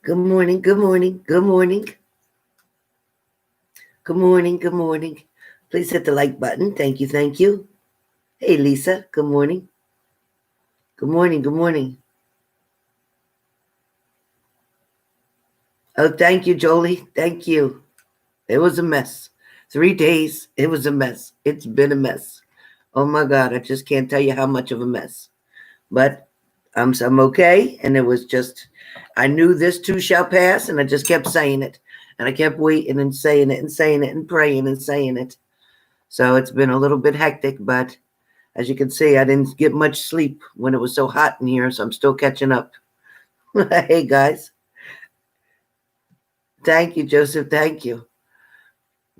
Good morning, good morning, good morning, good morning, good morning. Please hit the like button. Thank you, thank you. Hey, Lisa, good morning. Good morning, good morning. Oh, thank you, Jolie. Thank you. It was a mess. 3 days, it was a mess. It's been a mess. Oh my God, I just can't tell you how much of a mess. But I'm okay. And it was just, I knew this too shall pass, and I just kept saying it. And I kept waiting and saying it and saying it and praying and saying it. So it's been a little bit hectic, but as you can see, I didn't get much sleep when it was so hot in here, so I'm still catching up. Hey, guys. Thank you, Joseph. Thank you.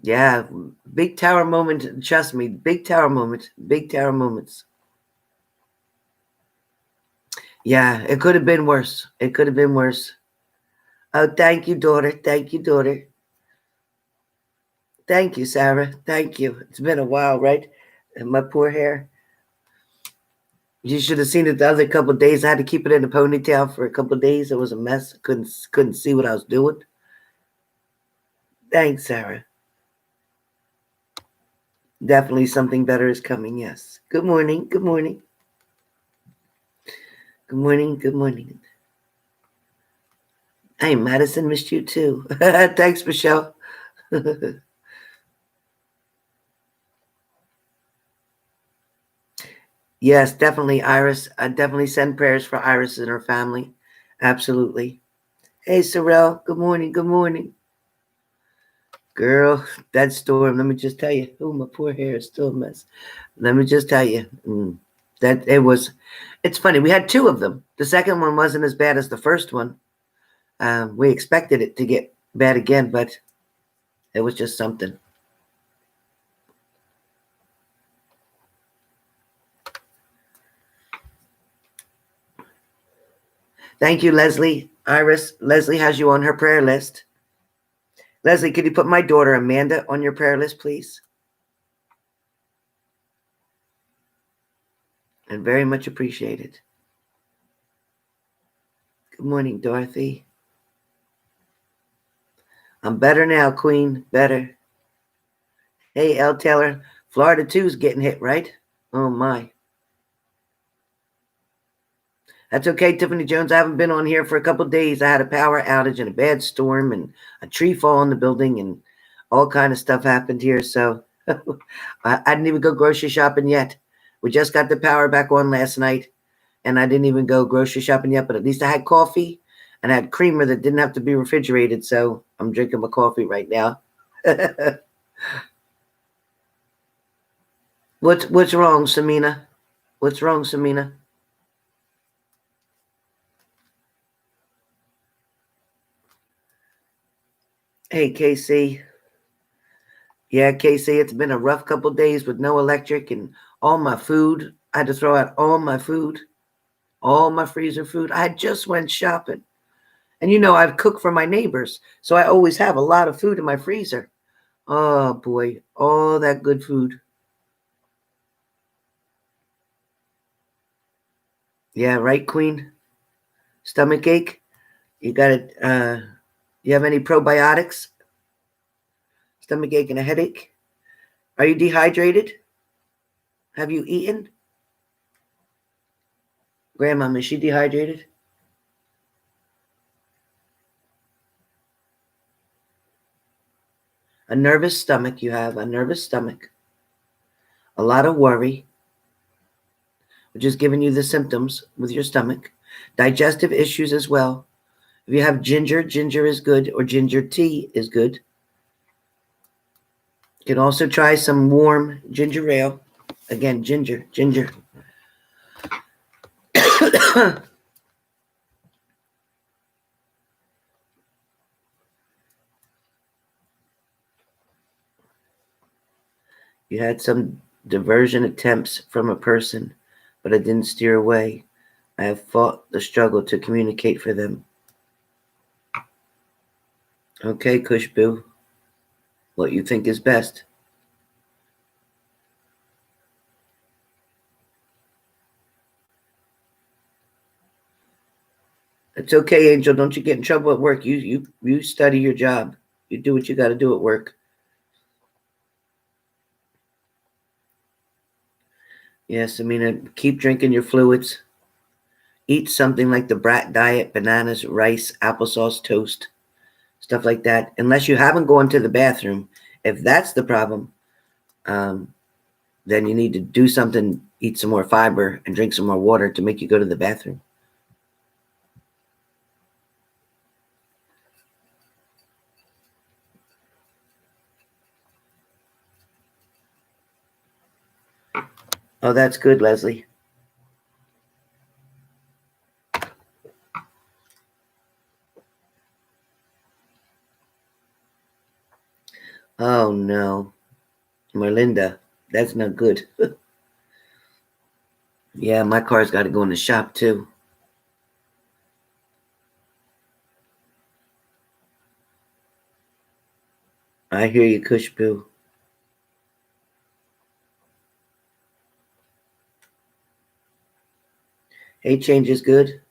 Yeah, big tower moment. Trust me, big tower moment. Big tower moments. Yeah, it could have been worse. It could have been worse. Oh, thank you, daughter. Thank you, daughter. Thank you, Sarah. Thank you. It's been a while, right? And my poor hair. You should have seen it the other couple of days. I had to keep it in a ponytail for a couple of days. It was a mess. Couldn't see what I was doing. Thanks, Sarah. Definitely something better is coming. Yes. Good morning. Good morning. Good morning. Good morning. Hey, Madison, missed you too. Thanks, Michelle. Yes, definitely, Iris. I definitely send prayers for Iris and her family. Absolutely. Hey, Sorrel. Good morning. Good morning. Girl, that storm, let me just tell you. Oh, my poor hair is still a mess. Let me just tell you. That it was, it's funny. We had two of them. The second one wasn't as bad as the first one. We expected it to get bad again, but it was just something. Thank you, Leslie. Iris, Leslie has you on her prayer list. Leslie, could you put my daughter Amanda on your prayer list, please? And very much appreciated. Good morning, Dorothy. I'm better now, Queen. Better. Hey, L. Taylor. Florida too is getting hit, right? Oh my. That's okay, Tiffany Jones. I haven't been on here for a couple of days. I had a power outage and a bad storm and a tree fall in the building and all kind of stuff happened here. So I didn't even go grocery shopping yet. We just got the power back on last night, and I didn't even go grocery shopping yet. But at least I had coffee and I had creamer that didn't have to be refrigerated. So I'm drinking my coffee right now. What's wrong, Samina? What's wrong, Samina? Hey, Casey. Yeah, Casey, it's been a rough couple days with no electric and all my food. I had to throw out all my food, all my freezer food. I just went shopping. And I've cooked for my neighbors, so I always have a lot of food in my freezer. Oh boy, all that good food. Yeah, right, Queen? Stomach ache? You got it. You have any probiotics? Stomach ache and a headache? Are you dehydrated? Have you eaten? Grandma, is she dehydrated? A nervous stomach, you have a nervous stomach, a lot of worry, which is giving you the symptoms with your stomach, digestive issues as well. If you have ginger, ginger is good, or ginger tea is good. You can also try some warm ginger ale. Again, ginger, ginger. You had some diversion attempts from a person, but I didn't steer away. I have fought the struggle to communicate for them. Okay, Kushbu, what you think is best? It's okay, Angel. Don't you get in trouble at work. You study your job. You do what you got to do at work. Yes, Amina, keep drinking your fluids. Eat something like the Brat diet, bananas, rice, applesauce, toast, stuff like that. Unless you haven't gone to the bathroom. If that's the problem, then you need to do something, eat some more fiber and drink some more water to make you go to the bathroom. Oh, that's good, Leslie. Oh, no. Merlinda, that's not good. Yeah, my car's got to go in the shop, too. I hear you, Kushboo. Hey, change is good.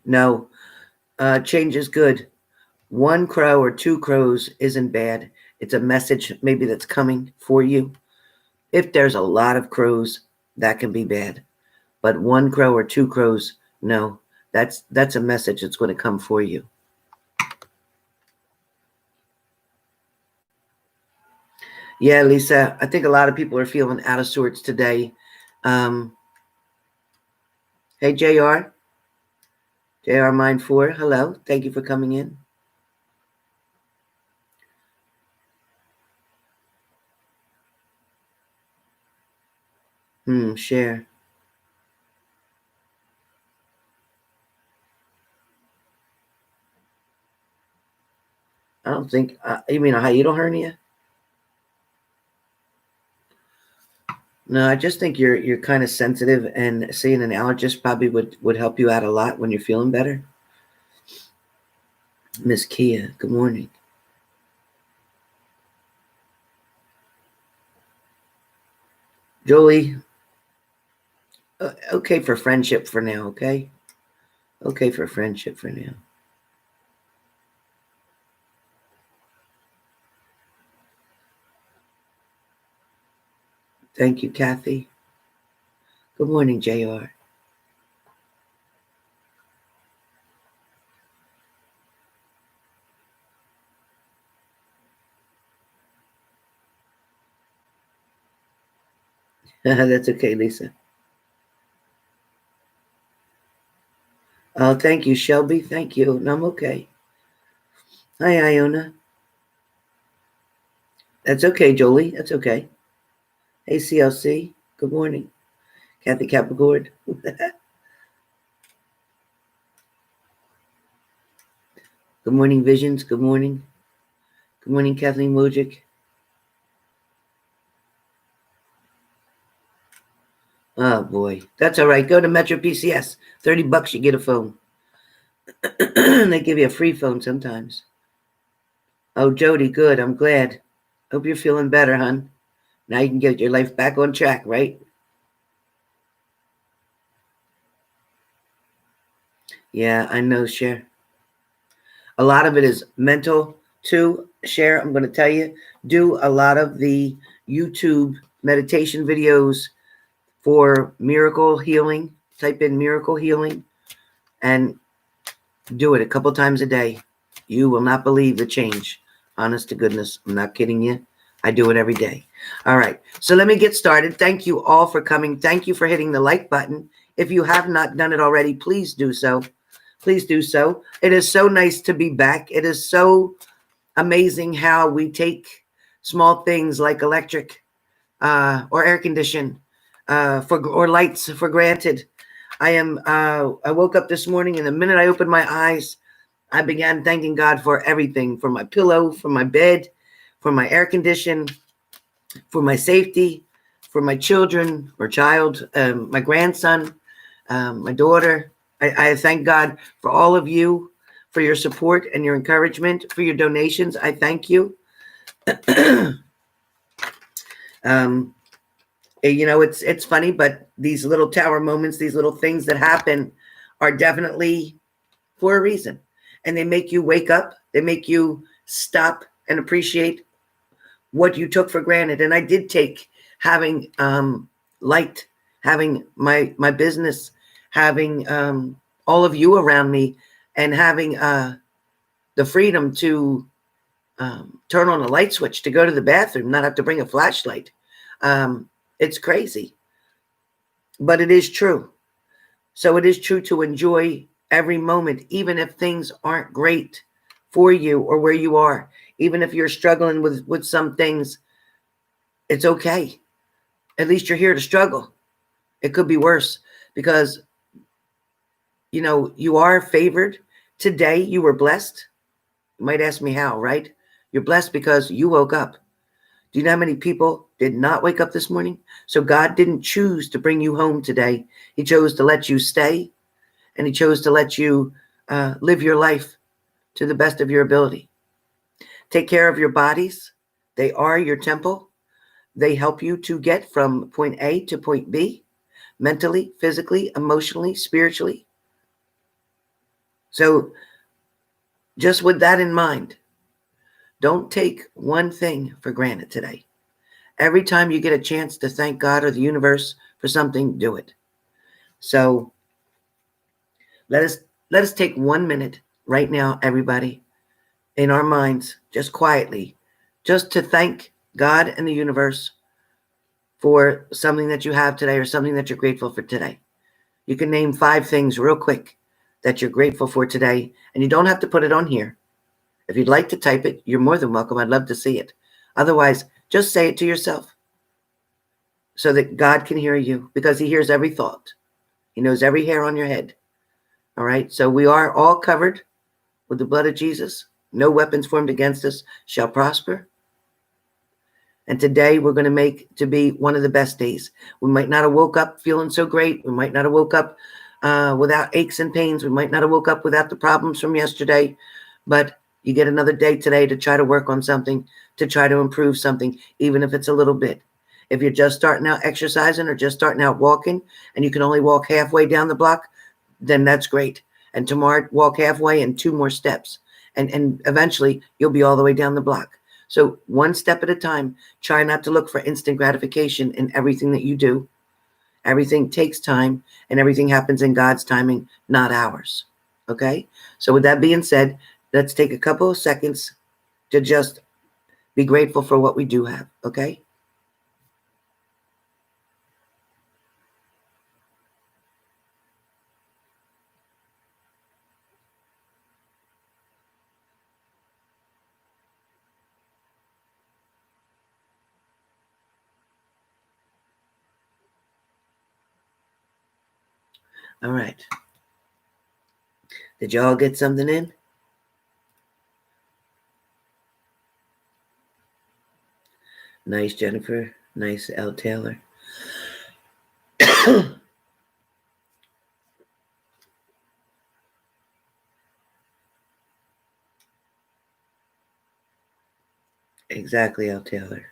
No. Change is good. One crow or two crows isn't bad. It's a message maybe that's coming for you. If there's a lot of crows, that can be bad. But one crow or two crows, no. That's a message that's going to come for you. Yeah, Lisa, I think a lot of people are feeling out of sorts today. Hey, JR. JR Mind 4, hello. Thank you for coming in. Share. I don't think, you mean a hiatal hernia? No, I just think you're kind of sensitive, and seeing an allergist probably would help you out a lot when you're feeling better. Miss Kia, good morning. Jolie, okay for friendship for now, okay? Okay for friendship for now. Thank you, Kathy. Good morning, JR. That's okay, Lisa. Oh, thank you, Shelby. Thank you. No, I'm okay. Hi, Iona. That's okay, Jolie. That's okay. Hey, CLC. Good morning. Kathy Capricorn. Good morning, Visions. Good morning. Good morning, Kathleen Wojcik. Oh, boy. That's all right. Go to Metro PCS. $30, you get a phone. They give you a free phone sometimes. Oh, Jody, good. I'm glad. Hope you're feeling better, hon. Now you can get your life back on track, right? Yeah, I know, Cher. A lot of it is mental, too. Cher, I'm going to tell you, do a lot of the YouTube meditation videos for miracle healing. Type in miracle healing and do it a couple times a day. You will not believe the change. Honest to goodness. I'm not kidding you. I do it every day. All right. So let me get started. Thank you all for coming. Thank you for hitting the like button. If you have not done it already, please do so. Please do so. It is so nice to be back. It is so amazing how we take small things like electric or air condition or lights for granted. I woke up this morning, and the minute I opened my eyes, I began thanking God for everything, for my pillow, for my bed, for my air condition, for my safety, for my children or child, my grandson, my daughter. I thank God for all of you, for your support and your encouragement, for your donations. I thank you. It's funny, but these little tower moments, these little things that happen are definitely for a reason. And they make you wake up. They make you stop and appreciate what you took for granted. And I did take having light, having my business, having all of you around me, and having the freedom to turn on a light switch, to go to the bathroom, not have to bring a flashlight. It's crazy, but it is true. So it is true to enjoy every moment, even if things aren't great for you or where you are. Even if you're struggling with some things, it's okay. At least you're here to struggle. It could be worse because, you are favored. Today, you were blessed. You might ask me how, right? You're blessed because you woke up. Do you know how many people did not wake up this morning? So God didn't choose to bring you home today. He chose to let you stay, and he chose to let you live your life to the best of your ability. Take care of your bodies. They are your temple. They help you to get from point A to point B, mentally, physically, emotionally, spiritually. So just with that in mind, don't take one thing for granted today. Every time you get a chance to thank God or the universe for something, do it. So let us take 1 minute right now, everybody, in our minds, just quietly, just to thank God and the universe for something that you have today or something that you're grateful for today. You can name 5 things real quick that you're grateful for today, and you don't have to put it on here. If you'd like to type it, you're more than welcome. I'd love to see it. Otherwise, just say it to yourself so that God can hear you, because he hears every thought. He knows every hair on your head. All right? So we are all covered with the blood of Jesus. No weapons formed against us shall prosper. And today we're going to make to be one of the best days. We might not have woke up feeling so great. We might not have woke up without aches and pains. We might not have woke up without the problems from yesterday. But you get another day today to try to work on something, to try to improve something, even if it's a little bit. If you're just starting out exercising or just starting out walking and you can only walk halfway down the block, then that's great. And tomorrow, walk halfway and 2 more steps. And eventually, you'll be all the way down the block. So 1 step at a time. Try not to look for instant gratification in everything that you do. Everything takes time, and everything happens in God's timing, not ours. Okay? So with that being said, let's take a couple of seconds to just be grateful for what we do have. Okay? All right. Did y'all get something in? Nice, Jennifer. Nice, L. Taylor. Exactly, L. Taylor.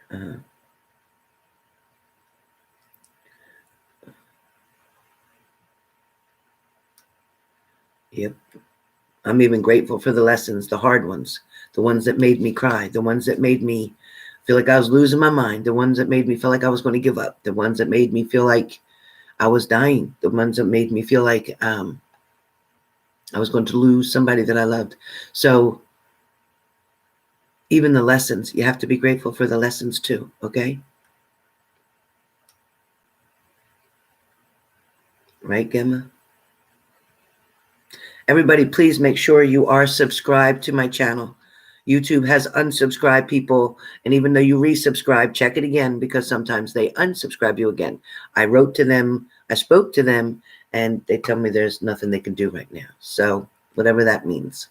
Yep. I'm even grateful for the lessons, the hard ones, the ones that made me cry, the ones that made me feel like I was losing my mind, the ones that made me feel like I was going to give up, the ones that made me feel like I was dying, the ones that made me feel like I was going to lose somebody that I loved. So even the lessons, you have to be grateful for the lessons too, okay? Right, Gemma? Everybody, please make sure you are subscribed to my channel. YouTube has unsubscribed people, and even though you resubscribe, check it again, because sometimes they unsubscribe you again. I wrote to them, I spoke to them, and they tell me there's nothing they can do right now. So whatever that means.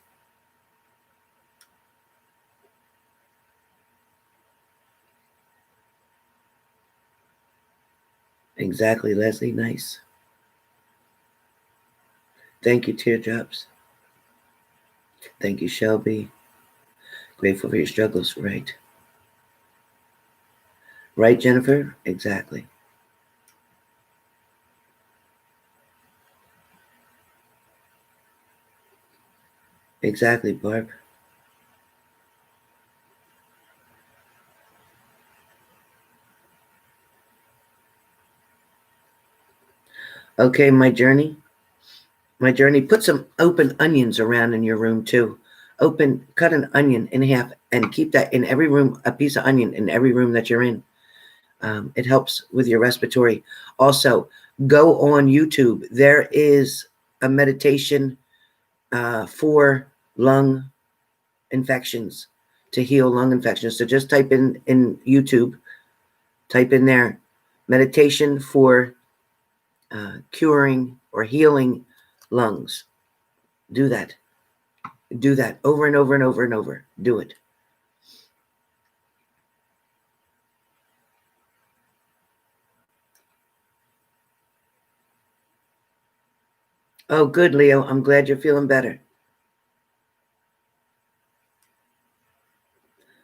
Exactly, Leslie. Nice. Thank you, Teardrops. Thank you, Shelby. Grateful for your struggles. Right. Right, Jennifer? Exactly. Exactly, Barb. Okay, my journey. My journey. Put some open onions around in your room too. Cut an onion in half and keep that in every room, a piece of onion in every room that you're in. It helps with your respiratory. Also, go on YouTube. There is a meditation for lung infections, to heal lung infections. So just type in YouTube, type in there, meditation for curing or healing lungs. Do that. Do that over and over and over and over. Do it. Oh, good, Leo. I'm glad you're feeling better.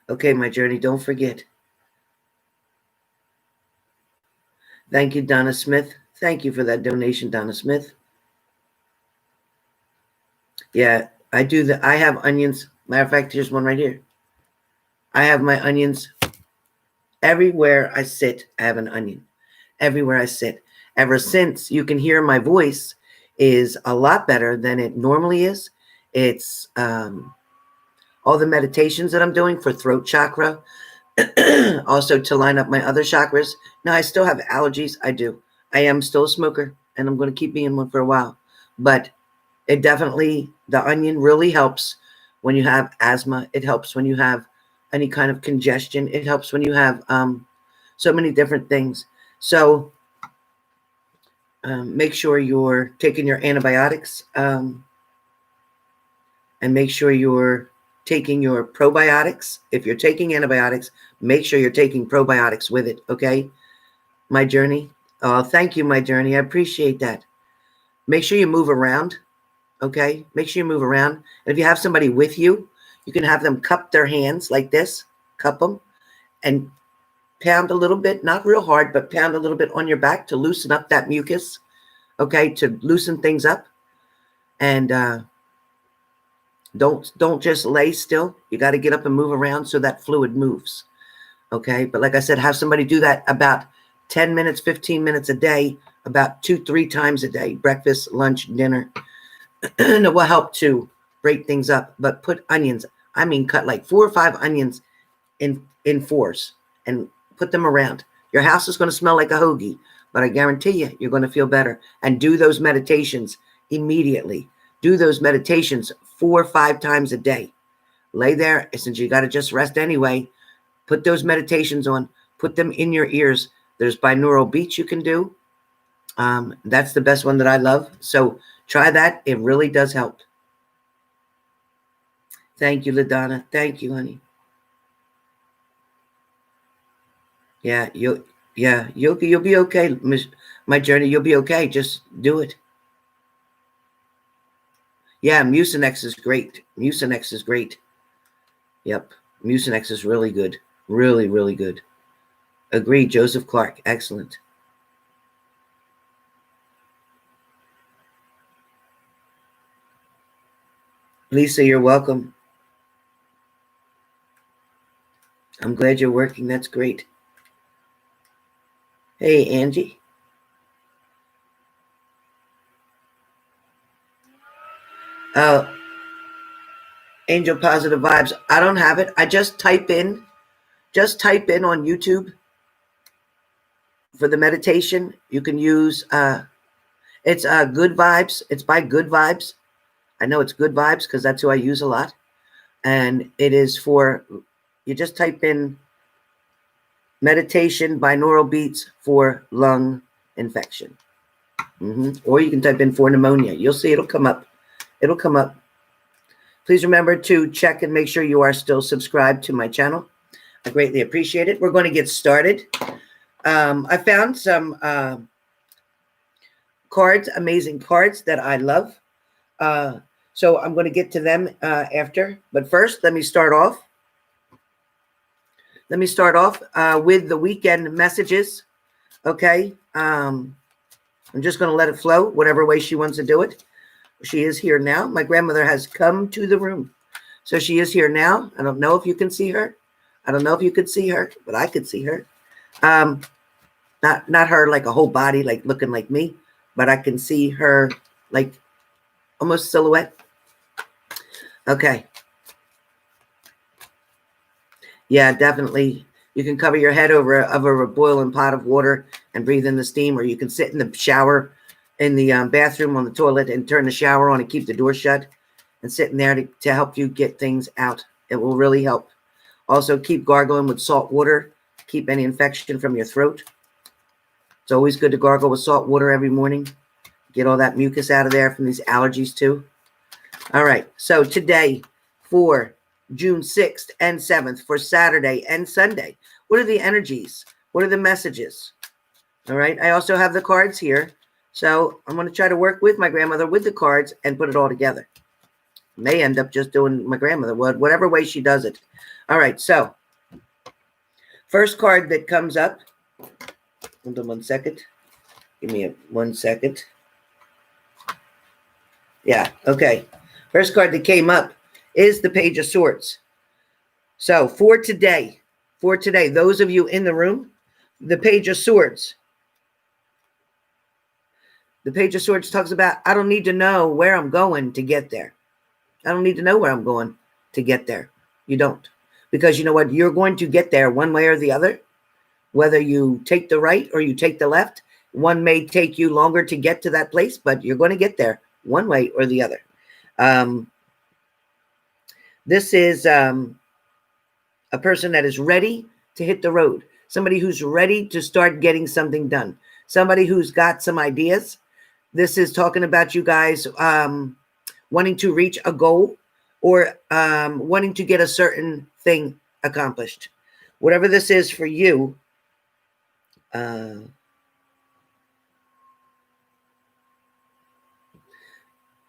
Okay, my journey. Don't forget. Thank you, Donna Smith. Thank you for that donation, Donna Smith. Yeah, I do that. I have onions. Matter of fact, here's one right here. I have my onions everywhere I sit. I have an onion everywhere I sit. Ever since you can hear my voice is a lot better than it normally is. It's all the meditations that I'm doing for throat chakra, also to line up my other chakras. Now, I still have allergies. I do. I am still a smoker, and I'm going to keep being one for a while. But it definitely, the onion really helps when you have asthma. It helps when you have any kind of congestion. It helps when you have so many different things. So make sure you're taking your antibiotics and make sure you're taking your probiotics. If you're taking antibiotics, make sure you're taking probiotics with it. Okay. My journey. Oh, thank you, my journey. I appreciate that. Make sure you move around. Okay. Make sure you move around. And if you have somebody with you, you can have them cup their hands like this, cup them and pound a little bit, not real hard, but pound a little bit on your back to loosen up that mucus. Okay. To loosen things up. And, don't just lay still. You got to get up and move around so that fluid moves. Okay. But like I said, have somebody do that about 10 minutes, 15 minutes a day, about 2-3 times a day, breakfast, lunch, dinner. And it will help to break things up. But put onions, I mean, cut like 4 or 5 onions in fours and put them around. Your house is going to smell like a hoagie, but I guarantee you, you're going to feel better. And do those meditations immediately. Do those meditations 4 or 5 times a day. Lay there, since you got to just rest anyway. Put those meditations on. Put them in your ears. There's binaural beats you can do. That's the best one that I love. So try that. It really does help. Thank you, LaDonna. Thank you, honey. Yeah, you'll be okay, my journey. You'll be okay. Just do it. Yeah, Mucinex is great. Mucinex is great. Yep, Mucinex is really good. Really, really good. Agreed, Joseph Clark. Excellent. Lisa, you're welcome. I'm glad you're working. That's great. Hey, Angie. Angel Positive Vibes. I don't have it. I just type in on YouTube for the meditation. You can use it's Good Vibes. It's by Good Vibes. I know it's Good Vibes because that's who I use a lot. And it is for, you just type in meditation binaural beats for lung infection. Or you can type in for pneumonia. You'll see it'll come up. It'll come up. Please remember to check and make sure you are still subscribed to my channel. I greatly appreciate it. We're going to get started. I found some cards, amazing cards that I love. So I'm going to get to them after. But first, let me start off. With the weekend messages. Okay. I'm just going to let it flow, whatever way she wants to do it. She is here now. My grandmother has come to the room. So she is here now. I don't know if you can see her. I don't know if you could see her, but I could see her. Not her like a whole body, like looking like me, but I can see her like almost silhouette. Okay. Yeah, definitely. You can cover your head over a boiling pot of water and breathe in the steam, or you can sit in the shower in the bathroom on the toilet and turn the shower on and keep the door shut and sit in there to help you get things out. It will really help. Also, keep gargling with salt water. Keep any infection from your throat. It's always good to gargle with salt water every morning. Get all that mucus out of there from these allergies too. All right. So today for June 6th and 7th, for Saturday and Sunday, what are the energies? What are the messages? All right. I also have the cards here. So I'm going to try to work with my grandmother with the cards and put it all together. May end up just doing my grandmother, whatever way she does it. All right. So first card that comes up. Hold on 1 second. Give me 1 second. Yeah, okay. First card that came up is the Page of Swords. So for today, those of you in the room, the Page of Swords. The Page of Swords talks about, I don't need to know where I'm going to get there. I don't need to know where I'm going to get there. You don't. Because you know what? You're going to get there one way or the other. Whether you take the right or you take the left, one may take you longer to get to that place, but you're going to get there one way or the other. This is a person that is ready to hit the road. Somebody who's ready to start getting something done. Somebody who's got some ideas. This is talking about you guys wanting to reach a goal or wanting to get a certain thing accomplished. Whatever this is for you,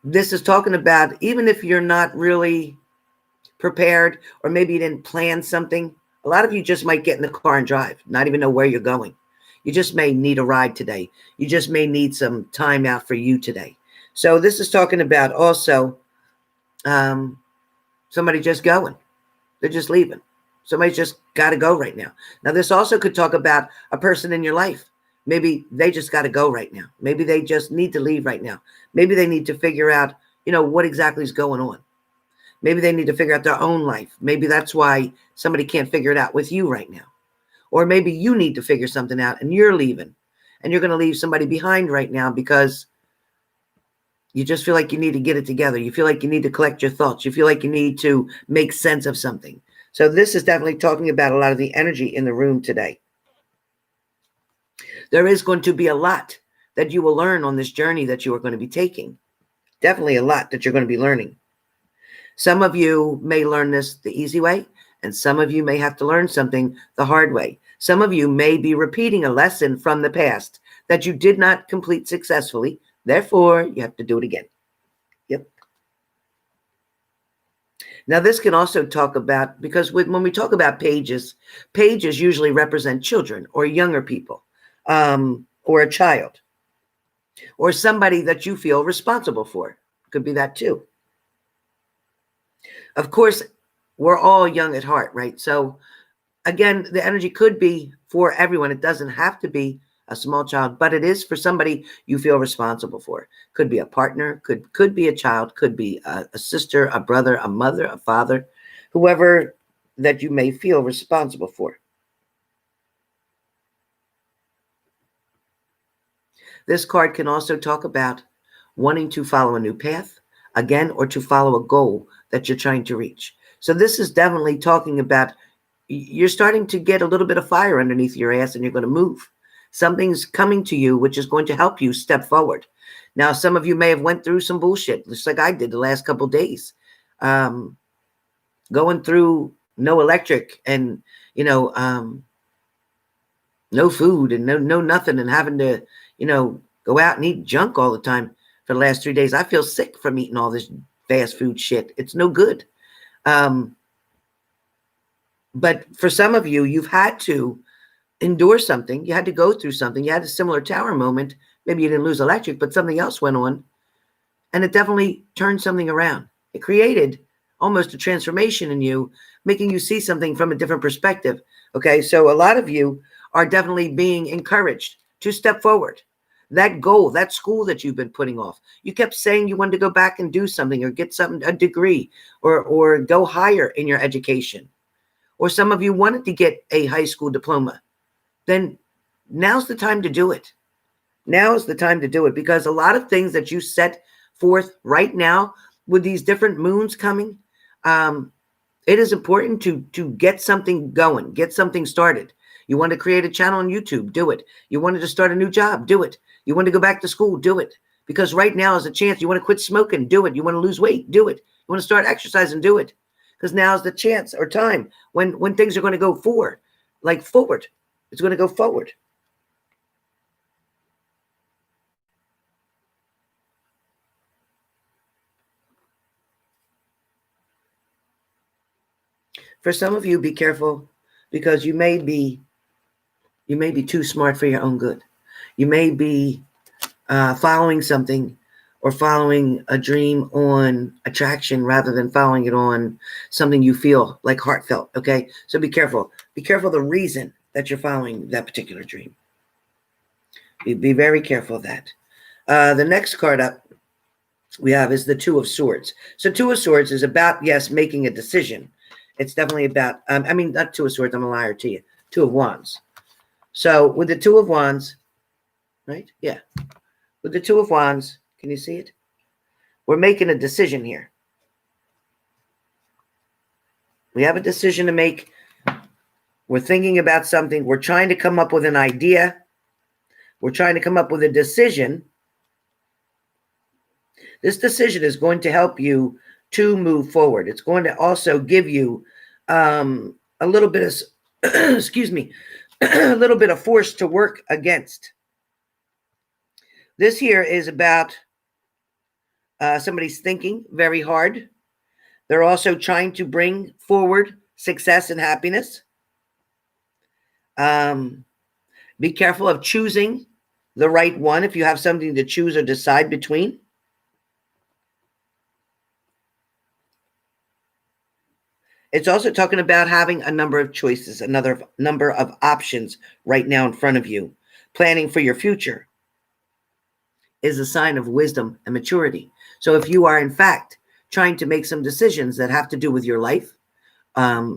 this is talking about, even if you're not really prepared, or maybe you didn't plan something, a lot of you just might get in the car and drive, not even know where you're going. You just may need a ride today. You just may need some time out for you today. So this is talking about also somebody just going. They're just leaving. Somebody's just got to go right now. Now, this also could talk about a person in your life. Maybe they just got to go right now. Maybe they just need to leave right now. Maybe they need to figure out, what exactly is going on. Maybe they need to figure out their own life. Maybe that's why somebody can't figure it out with you right now. Or maybe you need to figure something out and you're leaving. And you're going to leave somebody behind right now because you just feel like you need to get it together. You feel like you need to collect your thoughts. You feel like you need to make sense of something. So this is definitely talking about a lot of the energy in the room today. There is going to be a lot that you will learn on this journey that you are going to be taking. Definitely a lot that you're going to be learning. Some of you may learn this the easy way, and some of you may have to learn something the hard way. Some of you may be repeating a lesson from the past that you did not complete successfully. Therefore, you have to do it again. Yep. Now, this can also talk about, because when we talk about pages usually represent children or younger people, or a child, or somebody that you feel responsible for. Could be that too. Of course, we're all young at heart, right? So again, the energy could be for everyone. It doesn't have to be a small child, but it is for somebody you feel responsible for. Could be a partner, could be a child, could be a sister, a brother, a mother, a father, whoever that you may feel responsible for. This card can also talk about wanting to follow a new path, again, or to follow a goal that you're trying to reach. So this is definitely talking about you're starting to get a little bit of fire underneath your ass and you're going to move. Something's coming to you, which is going to help you step forward. Now, some of you may have went through some bullshit, just like I did the last couple of days. Going through no electric and, no food and no nothing, and having to, go out and eat junk all the time for the last 3 days. I feel sick from eating all this fast food shit. It's no good. But for some of you, you've had to endure something. You had to go through something. You had a similar tower moment. Maybe you didn't lose electric, but something else went on. And it definitely turned something around. It created almost a transformation in you, making you see something from a different perspective. Okay, so a lot of you are definitely being encouraged to step forward. That goal, that school that you've been putting off. You kept saying you wanted to go back and do something or get something, a degree, or go higher in your education. Or some of you wanted to get a high school diploma. Then now's the time to do it. Now is the time to do it, because a lot of things that you set forth right now with these different moons coming, it is important to get something going, get something started. You want to create a channel on YouTube, do it. You wanted to start a new job, do it. You want to go back to school, do it. Because right now is a chance. You want to quit smoking, do it. You want to lose weight, do it. You want to start exercising, do it. Because now is the chance or time when things are going to go forward. It's going to go forward. For some of you, be careful, because you may be too smart for your own good. You may be following something or following a dream on attraction rather than following it on something you feel like heartfelt. Okay, so be careful. Be careful the reason that you're following that particular dream. Be very careful of that. The next card up we have is the Two of Swords. So Two of Swords is about, yes, making a decision. It's definitely about, not Two of Swords, I'm a liar to you. Two of Wands. So with the Two of Wands, right? Yeah. With the Two of Wands, can you see it? We're making a decision here. We have a decision to make. We're thinking about something. We're trying to come up with an idea. We're trying to come up with a decision. This decision is going to help you to move forward. It's going to also give you a little bit of, excuse me, a little bit of force to work against. This here is about somebody's thinking very hard. They're also trying to bring forward success and happiness. Be careful of choosing the right one if you have something to choose or decide between. It's also talking about having a number of choices, another number of options right now in front of you. Planning for your future is a sign of wisdom and maturity. So if you are, in fact, trying to make some decisions that have to do with your life,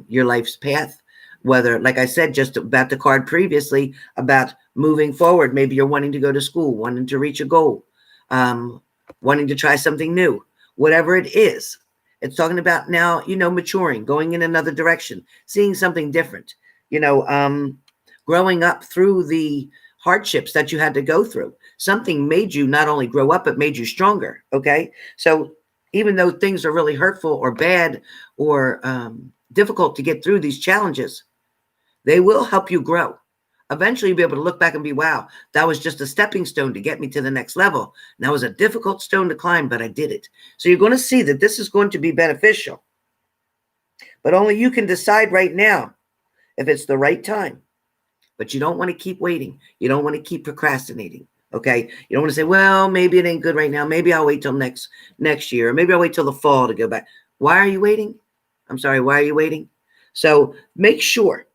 your life's path, whether, like I said, just about the card previously, about moving forward, maybe you're wanting to go to school, wanting to reach a goal, wanting to try something new, whatever it is. It's talking about now, maturing, going in another direction, seeing something different, growing up through the hardships that you had to go through. Something made you not only grow up, but made you stronger. Okay. So even though things are really hurtful or bad or difficult to get through these challenges, they will help you grow. Eventually, you'll be able to look back and be, wow, that was just a stepping stone to get me to the next level. And that was a difficult stone to climb, but I did it. So you're going to see that this is going to be beneficial. But only you can decide right now if it's the right time. But you don't want to keep waiting. You don't want to keep procrastinating. Okay? You don't want to say, well, maybe it ain't good right now. Maybe I'll wait till next year. Or maybe I'll wait till the fall to go back. Why are you waiting? I'm sorry, why are you waiting? So make sure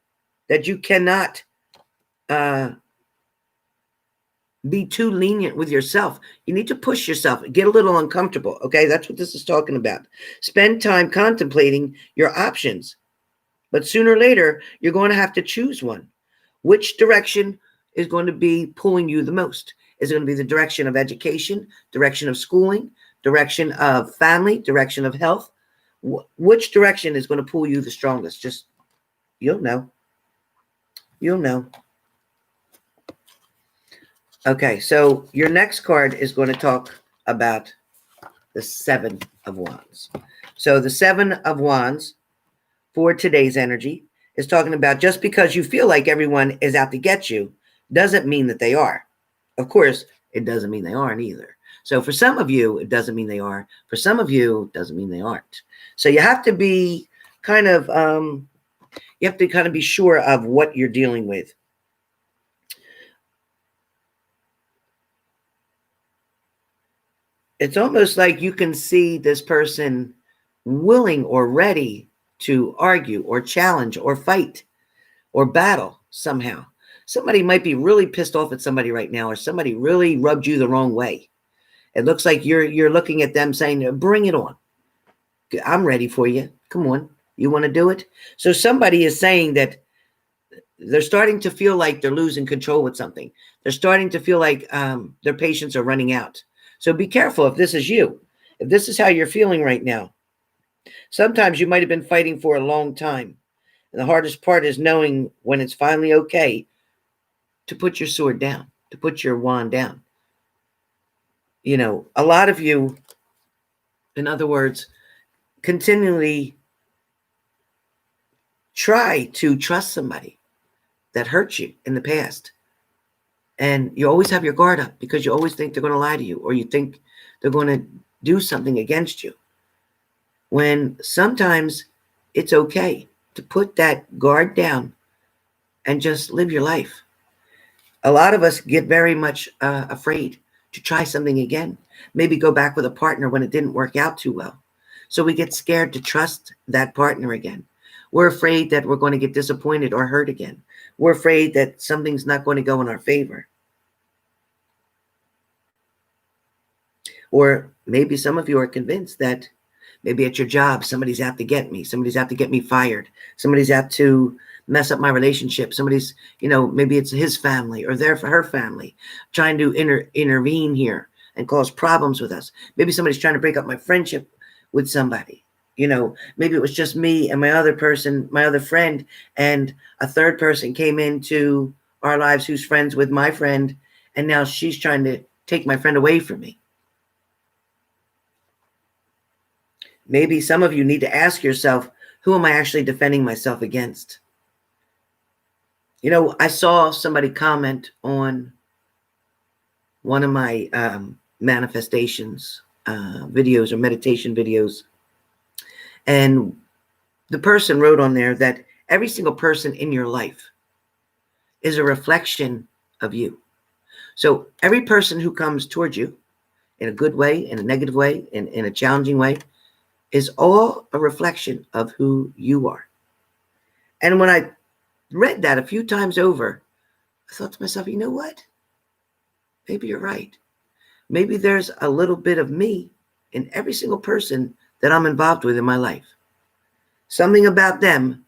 that you cannot be too lenient with yourself. You need to push yourself, get a little uncomfortable. Okay, that's what this is talking about. Spend time contemplating your options, but sooner or later, you're going to have to choose one. Which direction is going to be pulling you the most? Is it going to be the direction of education, direction of schooling, direction of family, direction of health? Which direction is going to pull you the strongest? Just, you'll know. You'll know. Okay, so your next card is going to talk about the Seven of Wands. So the Seven of Wands for today's energy is talking about just because you feel like everyone is out to get you doesn't mean that they are. Of course, it doesn't mean they aren't either. So for some of you, it doesn't mean they are. For some of you, it doesn't mean they aren't. So you have to be kind of, be sure of what you're dealing with. It's almost like you can see this person willing or ready to argue or challenge or fight or battle somehow. Somebody might be really pissed off at somebody right now, or somebody really rubbed you the wrong way. It looks like you're looking at them saying, bring it on. I'm ready for you. Come on. You want to do it? So somebody is saying that they're starting to feel like they're losing control with something. They're starting to feel like their patience are running out. So be careful if this is you. If this is how you're feeling right now. Sometimes you might have been fighting for a long time. And the hardest part is knowing when it's finally okay to put your sword down, to put your wand down. You know, a lot of you, in other words, continually try to trust somebody that hurt you in the past. And you always have your guard up because you always think they're going to lie to you, or you think they're going to do something against you. When sometimes it's okay to put that guard down and just live your life. A lot of us get very much afraid to try something again. Maybe go back with a partner when it didn't work out too well. So we get scared to trust that partner again. We're afraid that we're going to get disappointed or hurt again. We're afraid that something's not going to go in our favor. Or maybe some of you are convinced that maybe at your job, somebody's out to get me. Somebody's out to get me fired. Somebody's out to mess up my relationship. Somebody's, maybe it's his family or her family trying to intervene here and cause problems with us. Maybe somebody's trying to break up my friendship with somebody. Maybe it was just me and my other friend, and a third person came into our lives who's friends with my friend, and now she's trying to take my friend away from me. Maybe some of you need to ask yourself, who am I actually defending myself against? I saw somebody comment on one of my manifestations videos or meditation videos. And the person wrote on there that every single person in your life is a reflection of you. So every person who comes towards you in a good way, in a negative way, in a challenging way, is all a reflection of who you are. And when I read that a few times over, I thought to myself, you know what? Maybe you're right. Maybe there's a little bit of me in every single person that I'm involved with in my life. Something about them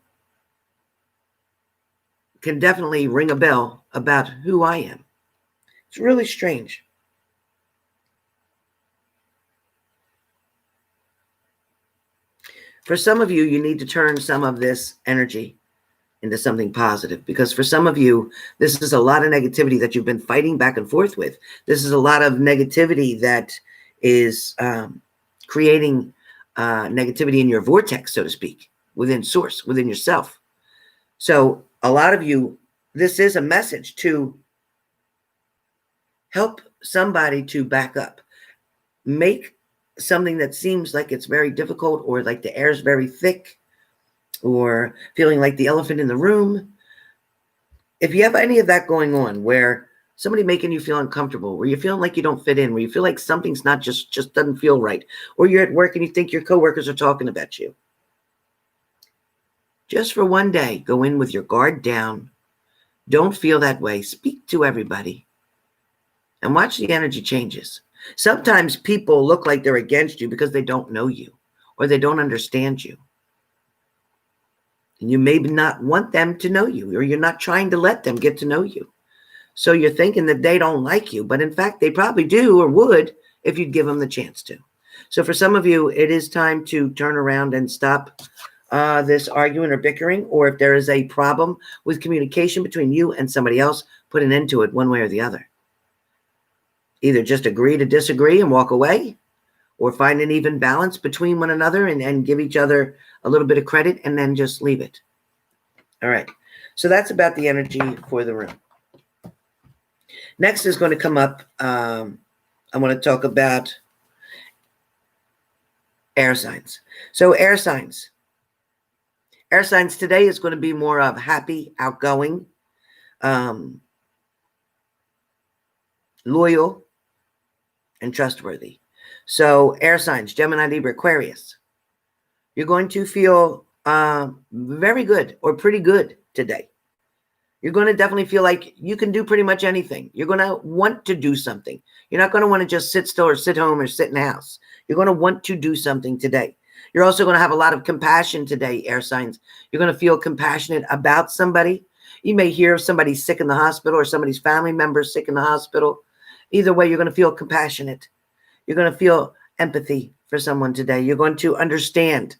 can definitely ring a bell about who I am. It's really strange. For some of you, you need to turn some of this energy into something positive, because for some of you, this is a lot of negativity that you've been fighting back and forth with. This is a lot of negativity that is creating negativity in your vortex, so to speak, within source, within yourself. So a lot of you, this is a message to help somebody to back up. Make something that seems like it's very difficult, or like the air is very thick, or feeling like the elephant in the room. If you have any of that going on, where somebody making you feel uncomfortable, where you're feeling like you don't fit in, where you feel like something's not just doesn't feel right, or you're at work and you think your coworkers are talking about you, just for one day, go in with your guard down. Don't feel that way. Speak to everybody and watch the energy changes. Sometimes people look like they're against you because they don't know you or they don't understand you. And you maybe not want them to know you, or you're not trying to let them get to know you. So you're thinking that they don't like you, but in fact, they probably do or would if you'd give them the chance to. So for some of you, it is time to turn around and stop this arguing or bickering, or if there is a problem with communication between you and somebody else, put an end to it one way or the other. Either just agree to disagree and walk away, or find an even balance between one another and give each other a little bit of credit, and then just leave it. All right. So that's about the energy for the room. Next is going to come up a I want to talk about air signs. So air signs. Air signs today is going to be more of happy, outgoing, loyal, and trustworthy. So air signs, Gemini, Libra, Aquarius. You're going to feel very good or pretty good today. You're going to definitely feel like you can do pretty much anything. You're going to want to do something. You're not going to want to just sit still or sit home or sit in the house. You're going to want to do something today. You're also going to have a lot of compassion today, air signs. You're going to feel compassionate about somebody. You may hear of somebody sick in the hospital or somebody's family member sick in the hospital. Either way, you're going to feel compassionate. You're going to feel empathy for someone today. You're going to understand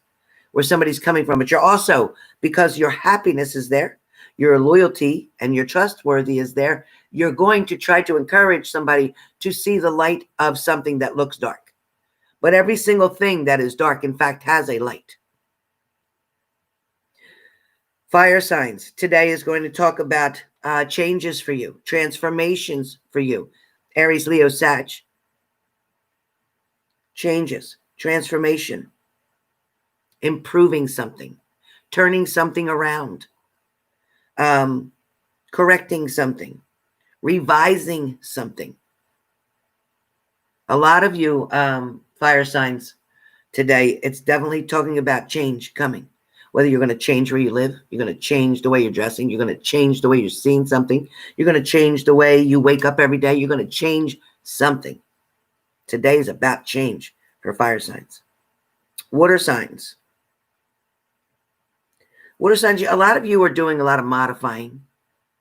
where somebody's coming from. But you're also, because your happiness is there, your loyalty and your trustworthy is there, you're going to try to encourage somebody to see the light of something that looks dark. But every single thing that is dark, in fact, has a light. Fire signs today is going to talk about changes for you, transformations for you. Aries, Leo, Sag. Changes, transformation, improving something, turning something around, correcting something, revising something. A lot of you fire signs today, it's definitely talking about change coming. Whether you're going to change where you live, you're going to change the way you're dressing, you're going to change the way you're seeing something, you're going to change the way you wake up every day, you're going to change something. Today is about change for fire signs. Water signs. Water signs, a lot of you are doing a lot of modifying.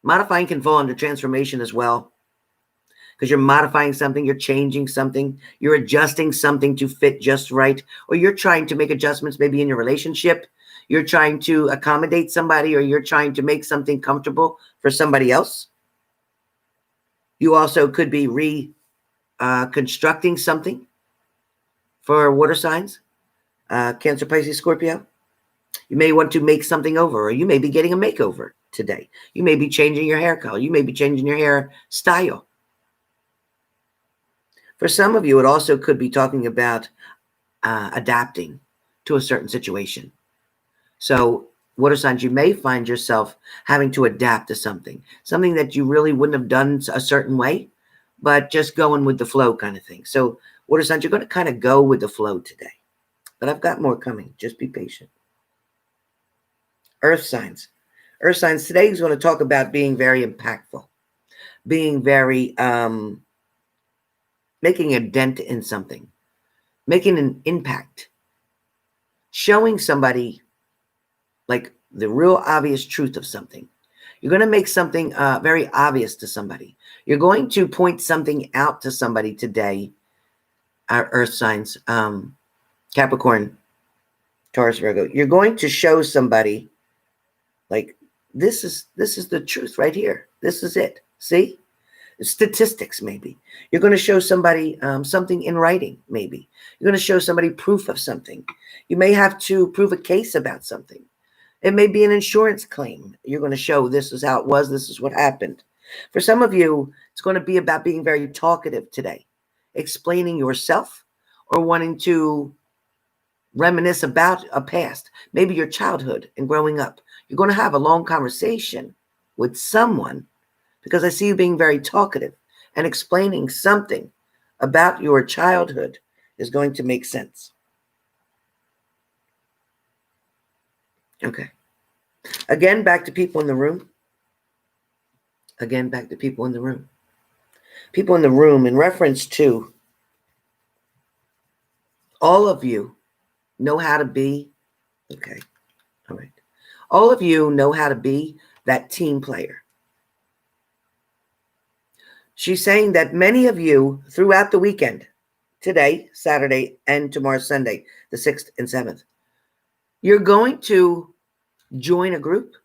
Modifying can fall under transformation as well, because you're modifying something, you're changing something, you're adjusting something to fit just right, or you're trying to make adjustments maybe in your relationship. You're trying to accommodate somebody, or you're trying to make something comfortable for somebody else. You also could be reconstructing something for water signs, Cancer, Pisces, Scorpio. You may want to make something over, or you may be getting a makeover today. You may be changing your hair color. You may be changing your hair style. For some of you, it also could be talking about adapting to a certain situation. So water signs, you may find yourself having to adapt to something that you really wouldn't have done a certain way, but just going with the flow kind of thing. So water signs, you're going to kind of go with the flow today. But I've got more coming. Just be patient. Earth signs. Earth signs, today is going to talk about being very impactful, being very, making a dent in something, making an impact, showing somebody like the real obvious truth of something. You're going to make something very obvious to somebody. You're going to point something out to somebody today. Our earth signs, Capricorn, Taurus, Virgo. You're going to show somebody like this is the truth right here. This is it. See? Statistics, maybe. You're going to show somebody something in writing, maybe. You're going to show somebody proof of something. You may have to prove a case about something. It may be an insurance claim. You're going to show this is how it was. This is what happened. For some of you, it's going to be about being very talkative today, explaining yourself or wanting to reminisce about a past, maybe your childhood and growing up. You're going to have a long conversation with someone because I see you being very talkative, and explaining something about your childhood is going to make sense. Okay. Again, back to people in the room. Again, back to people in the room. People in the room, in reference to all of you know how to be. Okay. All right. All of you know how to be that team player. She's saying that many of you throughout the weekend, today, Saturday, and tomorrow, Sunday, the 6th and 7th, you're going to join a group.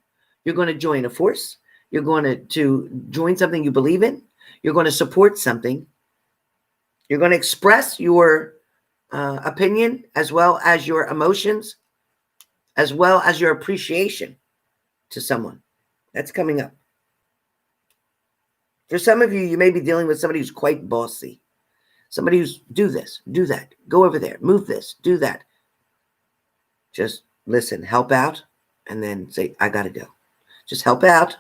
You're going to join a force. You're going to join something you believe in. You're going to support something. You're going to express your opinion as well as your emotions, as well as your appreciation to someone. That's coming up. For some of you, you may be dealing with somebody who's quite bossy. Somebody who's do this, do that, go over there, move this, do that. Just listen, help out, and then say, I got to go. Just help out,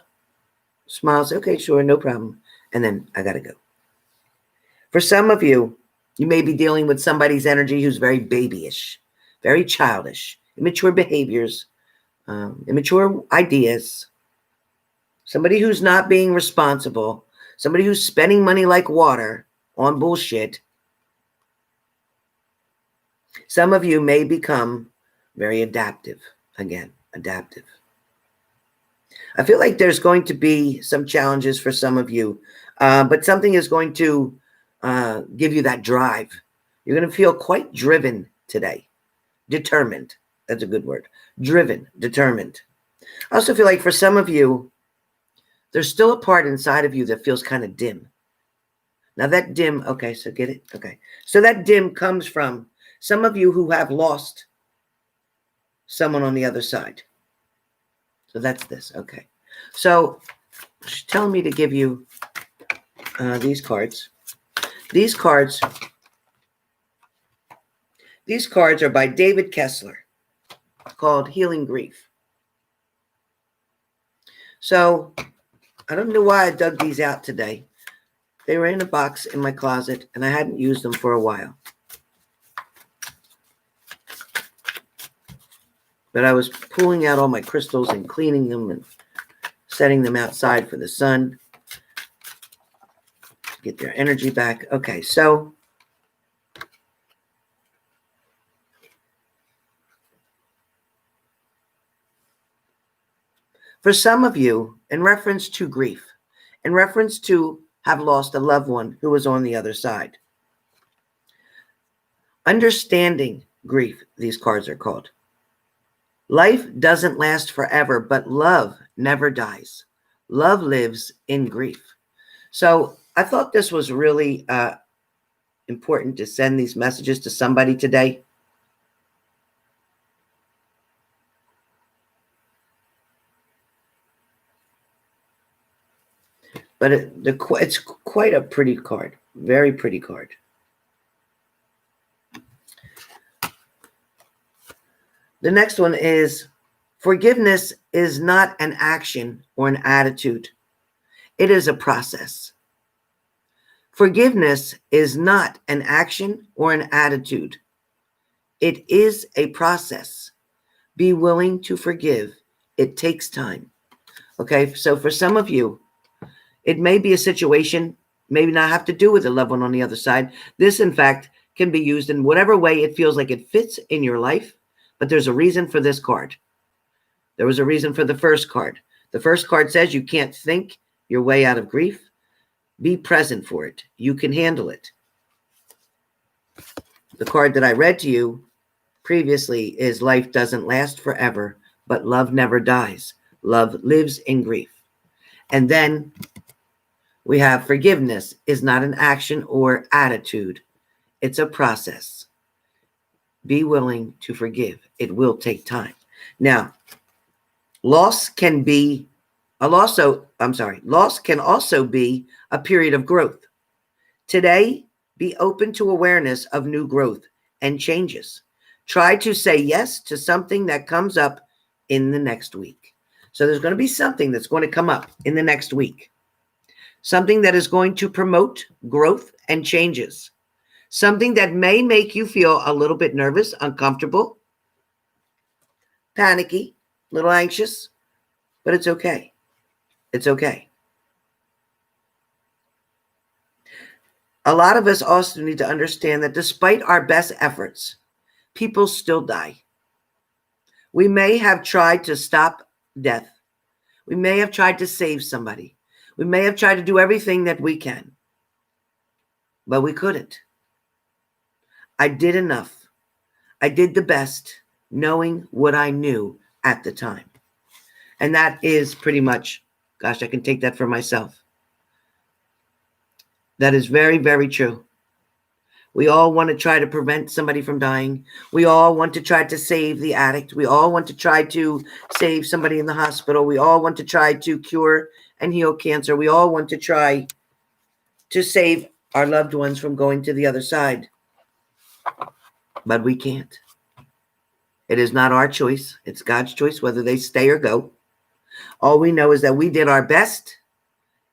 smile, say, okay, sure, no problem, and then I got to go. For some of you, you may be dealing with somebody's energy who's very babyish, very childish, immature behaviors, immature ideas, somebody who's not being responsible, somebody who's spending money like water on bullshit. Some of you may become very adaptive. Again, adaptive. I feel like there's going to be some challenges for some of you, but something is going to give you that drive. You're going to feel quite driven today. Determined. That's a good word. Driven, determined. I also feel like for some of you, there's still a part inside of you that feels kind of dim. Now that dim, okay, so get it? Okay. So that dim comes from some of you who have lost someone on the other side. So that's this, okay. So she's telling me to give you these cards. These cards are by David Kessler, called Healing Grief. So I don't know why I dug these out today. They were in a box in my closet, and I hadn't used them for a while. But I was pulling out all my crystals and cleaning them and setting them outside for the sun. Get their energy back. Okay, so for some of you, in reference to grief, in reference to have lost a loved one who was on the other side, understanding grief, these cards are called. Life doesn't last forever, but love never dies. Love lives in grief. So I thought this was really important to send these messages to somebody today. But it's quite a pretty card. Very pretty card. The next one is, forgiveness is not an action or an attitude. It is a process. Forgiveness is not an action or an attitude. It is a process. Be willing to forgive. It takes time. Okay, so for some of you, it may be a situation, maybe not have to do with a loved one on the other side. This, in fact, can be used in whatever way it feels like it fits in your life. But there's a reason for this card. There was a reason for the first card. The first card says you can't think your way out of grief. Be present for it. You can handle it. The card that I read to you previously is life doesn't last forever, but love never dies. Love lives in grief. And then we have forgiveness is not an action or attitude. It's a process. Be willing to forgive. It will take time. Now, loss can also be a period of growth. Today, be open to awareness of new growth and changes. Try to say yes to something that comes up in the next week. So there's going to be something that's going to come up in the next week. Something that is going to promote growth and changes. Something that may make you feel a little bit nervous, uncomfortable, panicky, a little anxious, but it's okay. It's okay. A lot of us also need to understand that despite our best efforts, people still die. We may have tried to stop death. We may have tried to save somebody. We may have tried to do everything that we can, but we couldn't. I did enough. I did the best, knowing what I knew at the time. And that is pretty much, gosh, I can take that for myself. That is very, very true. We all want to try to prevent somebody from dying. We all want to try to save the addict. We all want to try to save somebody in the hospital. We all want to try to cure and heal cancer. We all want to try to save our loved ones from going to the other side, but we can't. It is not our choice. It's God's choice whether they stay or go. All we know is that we did our best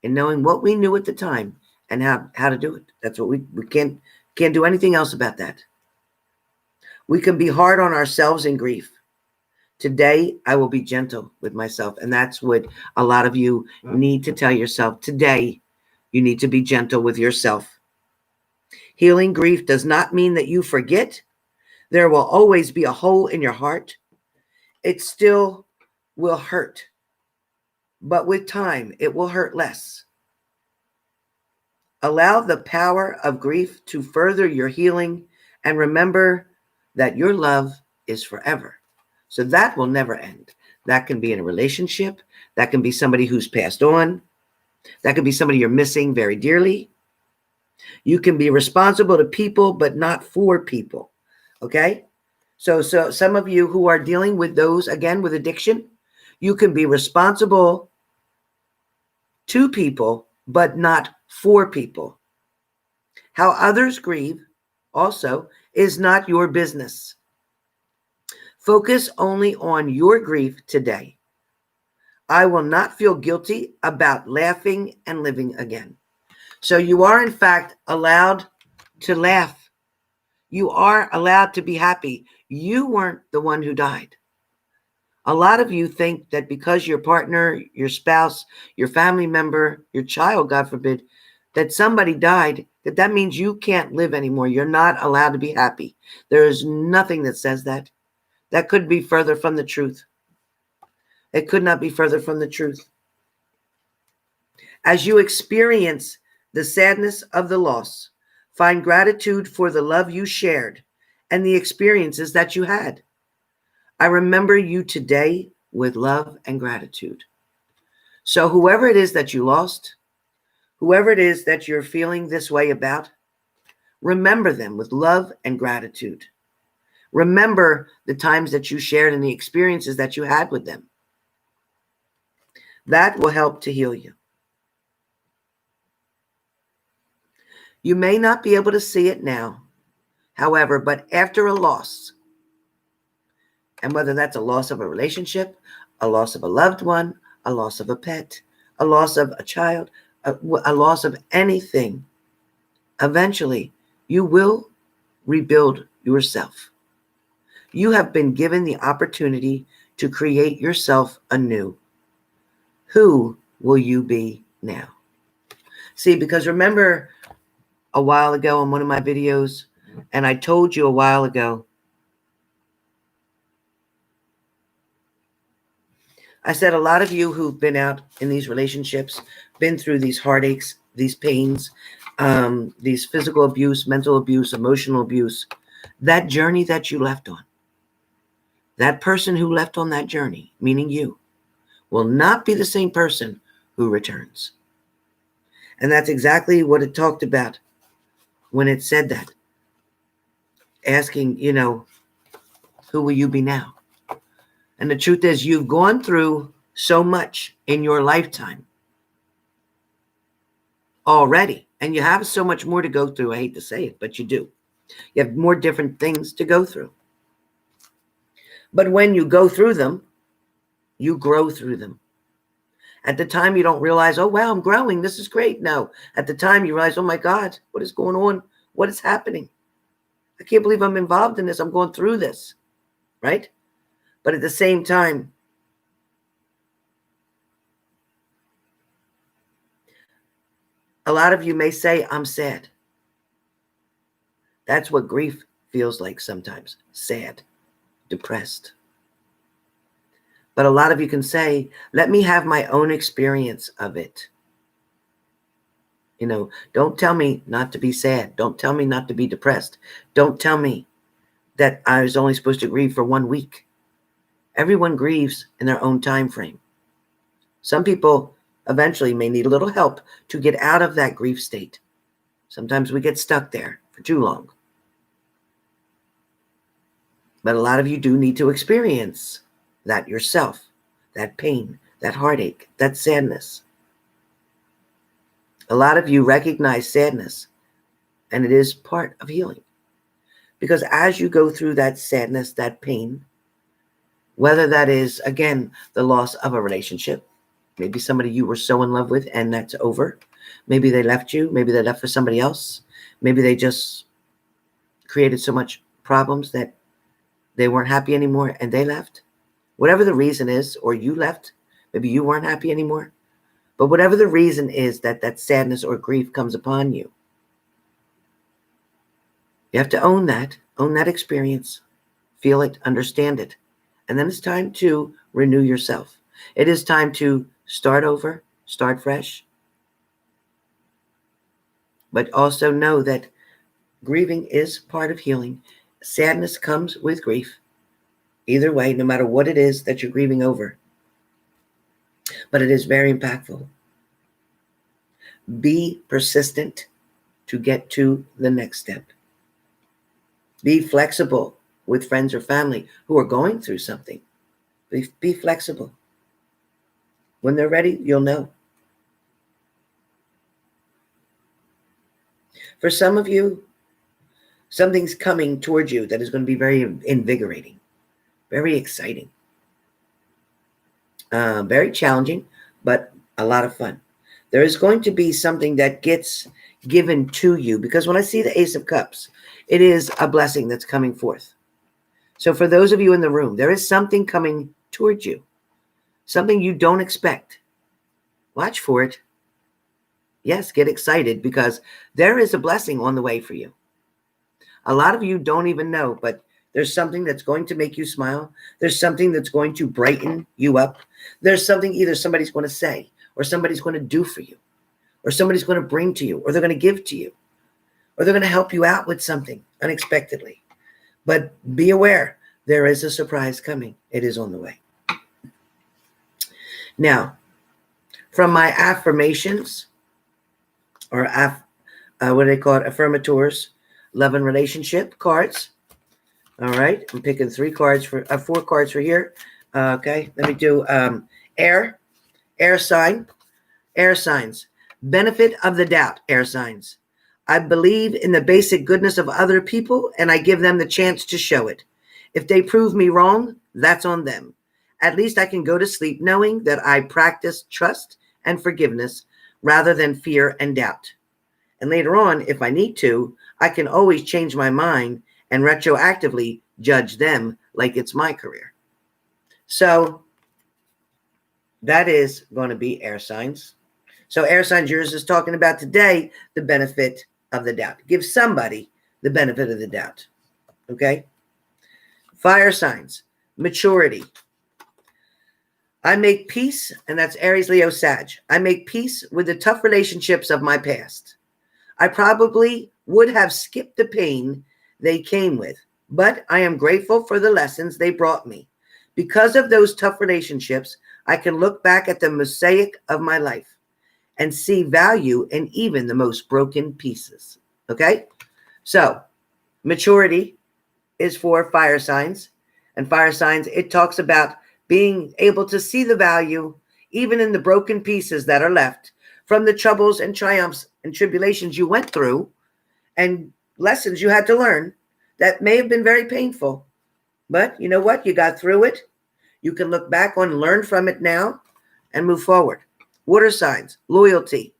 in knowing what we knew at the time and how to do it. That's what we can't do anything else about that. We can be hard on ourselves in grief. Today, I will be gentle with myself. And that's what a lot of you need to tell yourself. Today, you need to be gentle with yourself. Healing grief does not mean that you forget. There will always be a hole in your heart. It still will hurt. But with time, it will hurt less. Allow the power of grief to further your healing, and remember that your love is forever. So that will never end. That can be in a relationship. That can be somebody who's passed on. That can be somebody you're missing very dearly. You can be responsible to people, but not for people. Okay? So some of you who are dealing with those, again, with addiction, you can be responsible to people, but not for people. How others grieve also is not your business. Focus only on your grief today. I will not feel guilty about laughing and living again. So you are, in fact, allowed to laugh. You are allowed to be happy. You weren't the one who died. A lot of you think that because your partner, your spouse, your family member, your child, God forbid, that somebody died, that means you can't live anymore. You're not allowed to be happy. There is nothing that says that. That could be further from the truth. It could not be further from the truth. As you experience the sadness of the loss, find gratitude for the love you shared and the experiences that you had. I remember you today with love and gratitude. So whoever it is that you lost, whoever it is that you're feeling this way about, remember them with love and gratitude. Remember the times that you shared and the experiences that you had with them. That will help to heal you. You may not be able to see it now, however, but after a loss, and whether that's a loss of a relationship, a loss of a loved one, a loss of a pet, a loss of a child, a loss of anything, eventually you will rebuild yourself. You have been given the opportunity to create yourself anew. Who will you be now? See, because remember a while ago in one of my videos, and I told you a while ago, I said a lot of you who've been out in these relationships, been through these heartaches, these pains, these physical abuse, mental abuse, emotional abuse, that journey that you left on, that person who left on that journey, meaning you, will not be the same person who returns. And that's exactly what it talked about when it said that. Asking, who will you be now? And the truth is, you've gone through so much in your lifetime already. And you have so much more to go through. I hate to say it, but you do. You have more different things to go through. But when you go through them, you grow through them. At the time, you don't realize, oh, wow, I'm growing. This is great. No. At the time, you realize, oh, my God, what is going on? What is happening? I can't believe I'm involved in this. I'm going through this, right? But at the same time, a lot of you may say, I'm sad. That's what grief feels like sometimes. Sad, depressed. But a lot of you can say, let me have my own experience of it. Don't tell me not to be sad. Don't tell me not to be depressed. Don't tell me that I was only supposed to grieve for 1 week. Everyone grieves in their own time frame. Some people eventually may need a little help to get out of that grief state. Sometimes we get stuck there for too long. But a lot of you do need to experience that yourself, that pain, that heartache, that sadness. A lot of you recognize sadness And it is part of healing. Because as you go through that sadness, that pain, whether that is, again, the loss of a relationship, maybe somebody you were so in love with and that's over. Maybe they left you. Maybe they left for somebody else. Maybe they just created so much problems that they weren't happy anymore and they left. Whatever the reason is, or you left, maybe you weren't happy anymore. But whatever the reason is that sadness or grief comes upon you, you have to own that experience, feel it, understand it. And then it's time to renew yourself. It is time to start over, start fresh. But also know that grieving is part of healing. Sadness comes with grief. Either way, no matter what it is that you're grieving over. But it is very impactful. Be persistent to get to the next step. Be flexible with friends or family who are going through something. Be flexible. When they're ready, you'll know. For some of you, something's coming towards you that is going to be very invigorating, very exciting, very challenging, but a lot of fun. There is going to be something that gets given to you, because when I see the Ace of Cups, it is a blessing that's coming forth. So for those of you in the room, there is something coming towards you, something you don't expect. Watch for it. Yes, get excited, because there is a blessing on the way for you. A lot of you don't even know, but there's something that's going to make you smile. There's something that's going to brighten you up. There's something either somebody's going to say, or somebody's going to do for you, or somebody's going to bring to you, or they're going to give to you, or they're going to help you out with something unexpectedly. But be aware, there is a surprise coming. It is on the way. Now, from my affirmations, or what do they call it? Affirmators, love and relationship cards. All right, I'm picking 4 cards for here. Okay, let me do air signs. Benefit of the doubt, air signs. I believe in the basic goodness of other people, and I give them the chance to show it. If they prove me wrong, that's on them. At least I can go to sleep knowing that I practice trust and forgiveness rather than fear and doubt. And later on, if I need to, I can always change my mind and retroactively judge them like it's my career. So that is going to be air signs. So air signs, yours is talking about today, the benefit of the doubt. Give somebody the benefit of the doubt. Okay? Fire signs, maturity. I make peace, and that's Aries, Leo, Sag. I make peace with the tough relationships of my past. I probably would have skipped the pain they came with, but I am grateful for the lessons they brought me. Because of those tough relationships, I can look back at the mosaic of my life and see value in even the most broken pieces. Okay? So, maturity is for fire signs. And fire signs, it talks about being able to see the value even in the broken pieces that are left from the troubles and triumphs and tribulations you went through and lessons you had to learn that may have been very painful. But you know what? You got through it. You can look back on and learn from it now and move forward. Water signs, loyalty.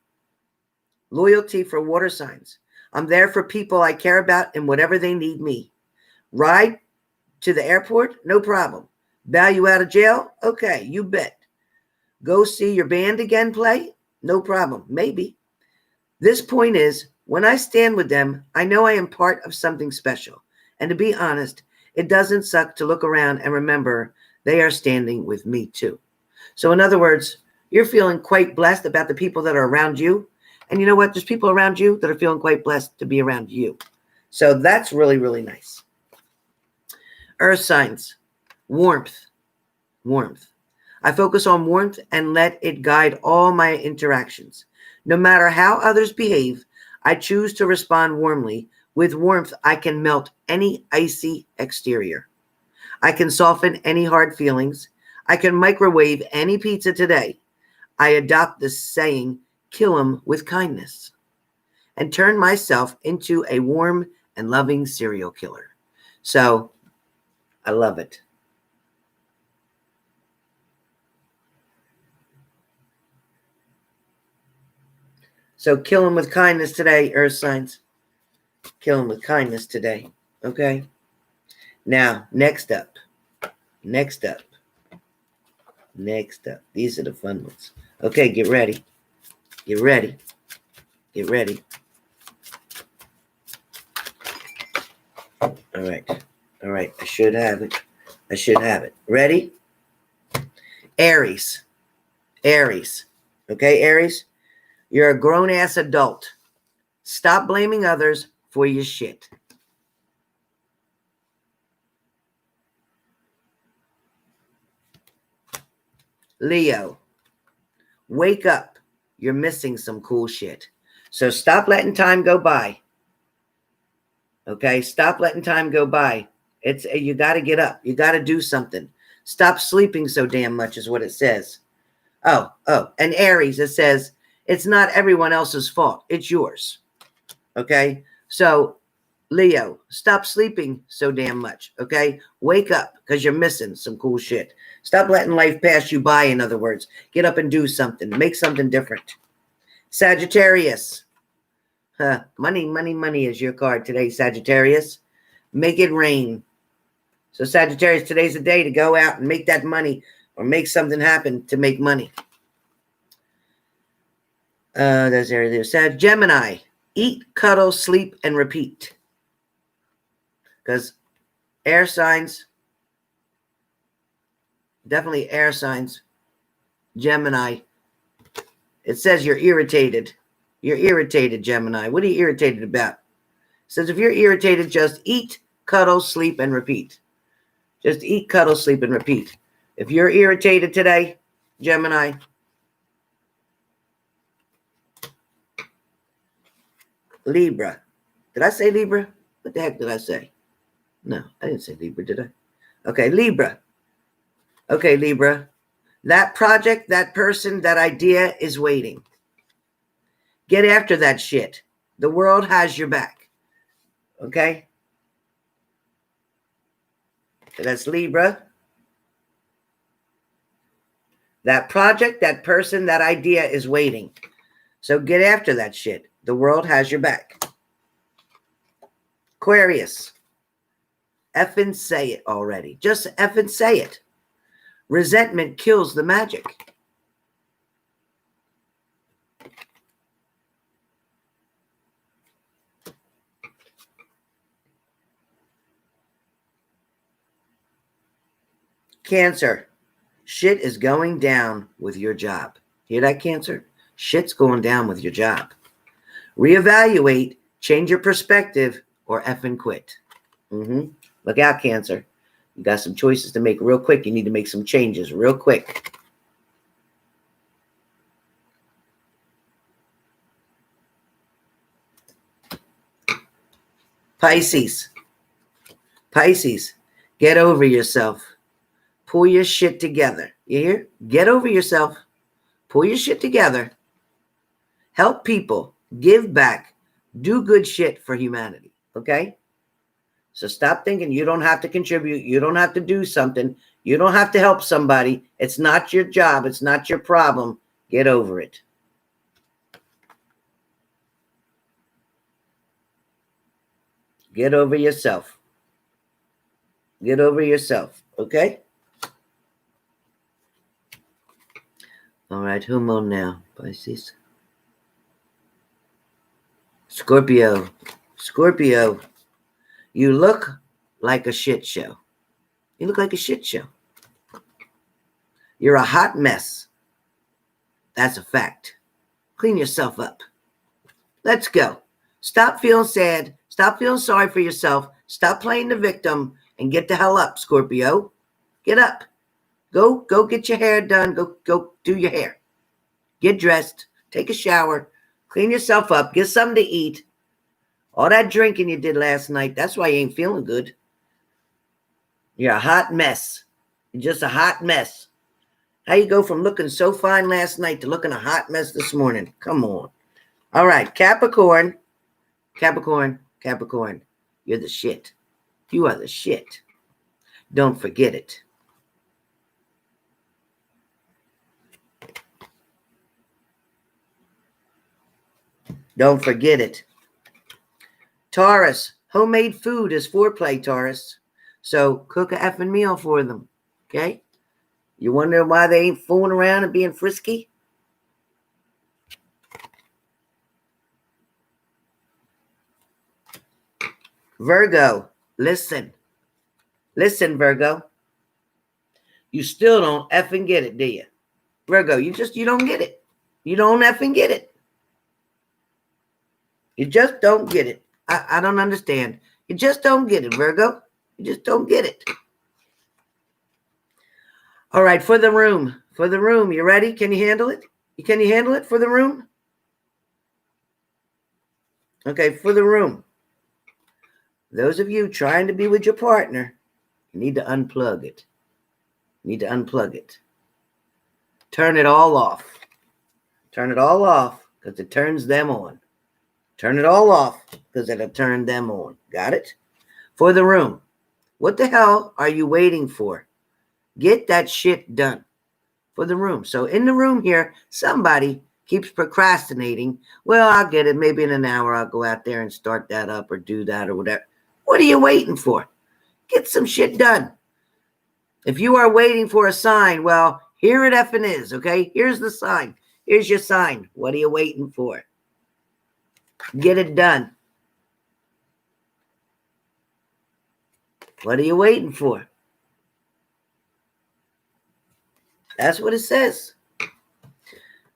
Loyalty for water signs. I'm there for people I care about and whatever they need me. Ride to the airport? No problem. Bail you out of jail? Okay, you bet. Go see your band again play? No problem. Maybe. This point is, when I stand with them, I know I am part of something special. And to be honest, it doesn't suck to look around and remember they are standing with me too. So in other words, you're feeling quite blessed about the people that are around you. And you know what? There's people around you that are feeling quite blessed to be around you. So that's really, really nice. Earth signs, warmth. I focus on warmth and let it guide all my interactions. No matter how others behave, I choose to respond warmly. With warmth, I can melt any icy exterior. I can soften any hard feelings. I can microwave any pizza today. I adopt the saying, kill 'em with kindness. and turn myself into a warm and loving serial killer. So I love it. So kill him with kindness today, Earth signs. Kill him with kindness today. Okay? Now, next up. These are the fun ones. Okay, get ready. All right. I should have it. Ready? Aries. Okay, Aries? You're a grown-ass adult. Stop blaming others for your shit. Leo, wake up. You're missing some cool shit. So stop letting time go by. Okay? Stop letting time go by. You got to get up. You got to do something. Stop sleeping so damn much is what it says. Oh, and Aries, it says, it's not everyone else's fault. It's yours. Okay? So, Leo, stop sleeping so damn much. Okay? Wake up because you're missing some cool shit. Stop letting life pass you by, in other words. Get up and do something. Make something different. Sagittarius. Money is your card today, Sagittarius. Make it rain. So, Sagittarius, today's the day to go out and make that money or make something happen to make money. There's Aries there. Gemini. Eat, cuddle, sleep, and repeat. Because air signs, definitely air signs, Gemini, it says you're irritated. You're irritated, Gemini. What are you irritated about? It says if you're irritated, just eat, cuddle, sleep, and repeat. Just eat, cuddle, sleep, and repeat. If you're irritated today, Gemini, Libra. Did I say Libra? What the heck did I say? No, I didn't say Libra, did I? Okay, Libra. Okay, Libra. That project, that person, that idea is waiting. Get after that shit. The world has your back. Okay? So that's Libra. That project, that person, that idea is waiting. So get after that shit. The world has your back. Aquarius. Effing say it already. Just effing say it. Resentment kills the magic. Cancer. Shit is going down with your job. Hear that, Cancer? Shit's going down with your job. Reevaluate, change your perspective, or effing quit. Look out, Cancer. You got some choices to make real quick. You need to make some changes real quick. Pisces. Pisces, get over yourself. Pull your shit together. You hear? Get over yourself. Pull your shit together. Help people. Give back. Do good shit for humanity. Okay? So stop thinking you don't have to contribute. You don't have to do something. You don't have to help somebody. It's not your job. It's not your problem. Get over it. Get over yourself. Get over yourself. Okay? All right. Who on now? Pisces. Scorpio. Scorpio. You look like a shit show. You look like a shit show. You're a hot mess. That's a fact. Clean yourself up. Let's go. Stop feeling sad. Stop feeling sorry for yourself. Stop playing the victim and get the hell up, Scorpio. Get up. Go get your hair done. Go do your hair. Get dressed. Take a shower. Clean yourself up. Get something to eat. All that drinking you did last night, that's why you ain't feeling good. You're a hot mess. You're just a hot mess. How you go from looking so fine last night to looking a hot mess this morning? Come on. All right, Capricorn. Capricorn, Capricorn, you're the shit. You are the shit. Don't forget it. Don't forget it. Taurus, homemade food is foreplay, Taurus. So cook a effing meal for them. Okay? You wonder why they ain't fooling around and being frisky? Virgo, listen. Listen, Virgo. You still don't effing get it, do you? Virgo, you don't get it. You don't effing get it. You just don't get it. I don't understand. You just don't get it, Virgo. You just don't get it. All right, for the room. For the room. You ready? Can you handle it? Can you handle it for the room? Okay, for the room. Those of you trying to be with your partner, you need to unplug it. You need to unplug it. Turn it all off. Turn it all off because it turns them on. Turn it all off because it'll turn them on. Got it? For the room. What the hell are you waiting for? Get that shit done. For the room. So in the room here, somebody keeps procrastinating. Well, I'll get it. Maybe in an hour I'll go out there and start that up or do that or whatever. What are you waiting for? Get some shit done. If you are waiting for a sign, well, here it effing is, okay? Here's the sign. Here's your sign. What are you waiting for? Get it done. What are you waiting for? That's what it says.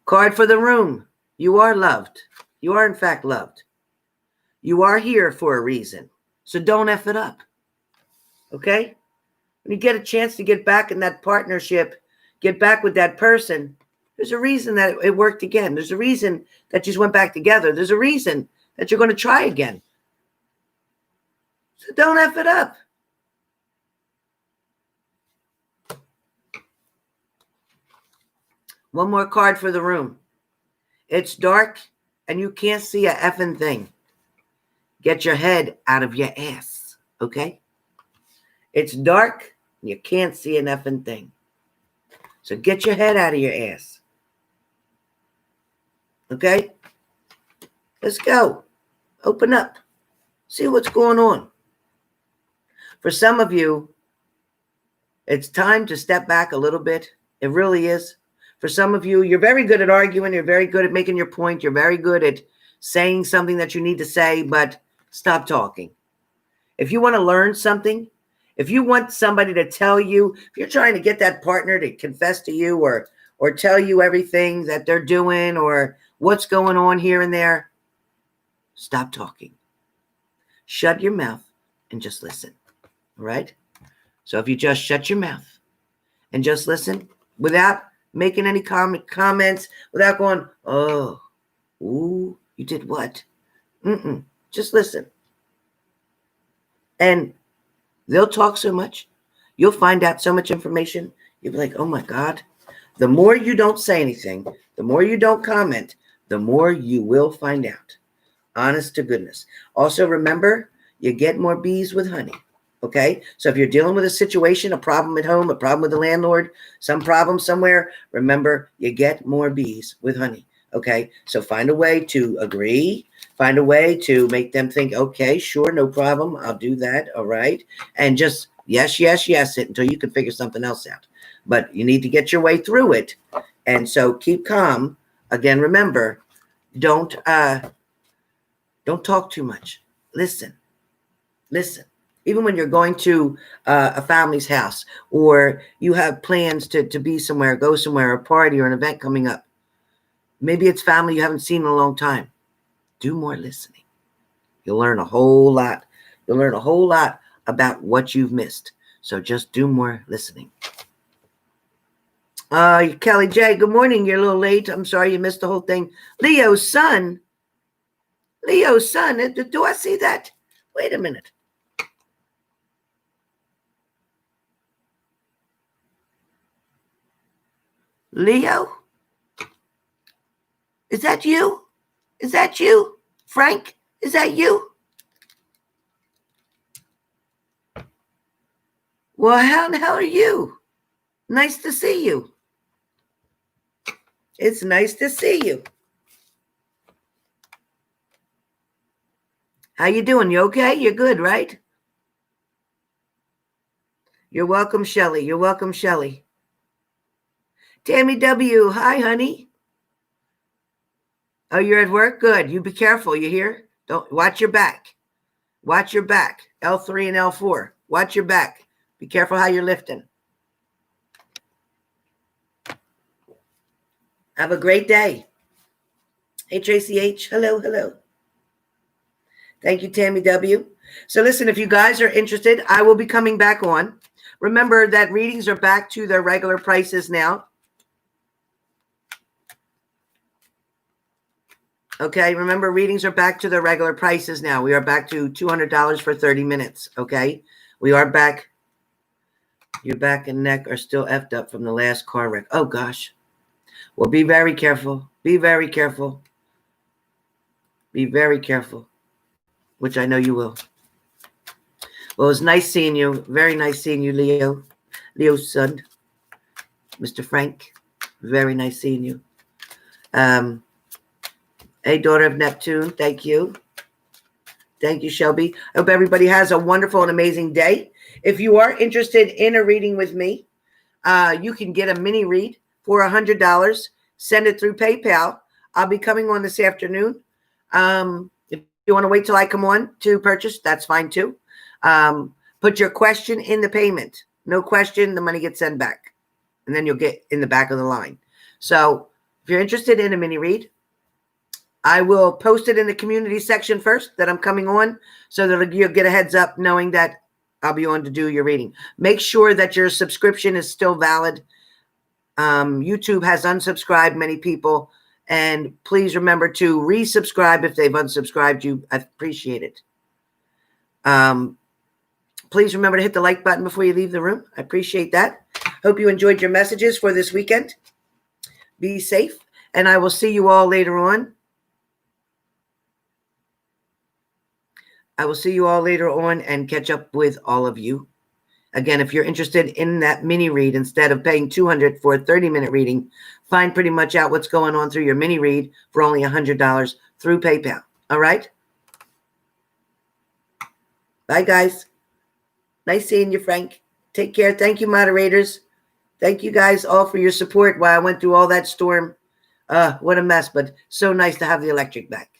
Card for the room. You are loved. You are, in fact, loved. You are here for a reason. So don't F it up. Okay? When you get a chance to get back in that partnership, get back with that person, there's a reason that it worked again. There's a reason that you just went back together. There's a reason that you're going to try again. So don't F it up. One more card for the room. It's dark and you can't see a effing thing. Get your head out of your ass, okay? It's dark and you can't see an effing thing. So get your head out of your ass. Okay? Let's go. Open up. See what's going on. For some of you, it's time to step back a little bit. It really is. For some of you, you're very good at arguing. You're very good at making your point. You're very good at saying something that you need to say, but stop talking. If you want to learn something, if you want somebody to tell you, if you're trying to get that partner to confess to you or tell you everything that they're doing or what's going on here and there, stop talking. Shut your mouth and just listen. All right? So if you just shut your mouth and just listen without making any comments, without going, oh, ooh, you did what? Just listen. And they'll talk so much. You'll find out so much information. You'll be like, oh my God. The more you don't say anything, the more you don't comment, the more you will find out. Honest to goodness. Also, remember, you get more bees with honey. Okay? So if you're dealing with a situation, a problem at home, a problem with the landlord, some problem somewhere, remember, you get more bees with honey. Okay? So find a way to agree. Find a way to make them think, okay, sure, no problem. I'll do that. All right. And just yes it until you can figure something else out. But you need to get your way through it. And so keep calm. Again, remember, don't talk too much. Listen. Even when you're going to a family's house or you have plans to be somewhere, go somewhere, a party or an event coming up. Maybe it's family you haven't seen in a long time. Do more listening. You'll learn a whole lot. You'll learn a whole lot about what you've missed. So just do more listening. Kelly J, good morning. You're a little late. I'm sorry you missed the whole thing. Leo's son. Do I see that? Wait a minute. Leo? Is that you? Frank? Is that you? Well, how the hell are you? Nice to see you. It's nice to see you. How you doing? You okay? You're good, right? You're welcome, Shelly. You're welcome, Shelly. Tammy W. Hi, honey. Oh, you're at work? Good. You be careful. You hear? Don't watch your back. Watch your back. L3 and L4. Watch your back. Be careful how you're lifting. Have a great day. Hey, Tracy H. Hello, hello. Thank you, Tammy W. So listen, if you guys are interested, I will be coming back on. Remember that readings are back to their regular prices now. Okay, remember readings are back to their regular prices now. We are back to $200 for 30 minutes, okay? We are back. Your back and neck are still effed up from the last car wreck. Oh, gosh. Well, be very careful. Be very careful. Be very careful, which I know you will. Well, it's nice seeing you. Very nice seeing you, Leo. Leo's son, Mr. Frank. Very nice seeing you. Hey, daughter of Neptune. Thank you. Thank you, Shelby. I hope everybody has a wonderful and amazing day. If you are interested in a reading with me, you can get a mini read for $100. Send it through PayPal. I'll be coming on this afternoon. If you want to wait till I come on to purchase, that's fine too. Put your question in the payment. No question, the money gets sent back. And then you'll get in the back of the line. So if you're interested in a mini read, I will post it in the community section first that I'm coming on so that you'll get a heads up knowing that I'll be on to do your reading. Make sure that your subscription is still valid. YouTube has unsubscribed many people. And please remember to resubscribe if they've unsubscribed you. I appreciate it. Please remember to hit the like button before you leave the room. I appreciate that. Hope you enjoyed your messages for this weekend. Be safe. And I will see you all later on. I will see you all later on and catch up with all of you. Again, if you're interested in that mini read, instead of paying $200 for a 30-minute reading, find pretty much out what's going on through your mini read for only $100 through PayPal. All right? Bye, guys. Nice seeing you, Frank. Take care. Thank you, moderators. Thank you guys all for your support while I went through all that storm. What a mess, but so nice to have the electric back.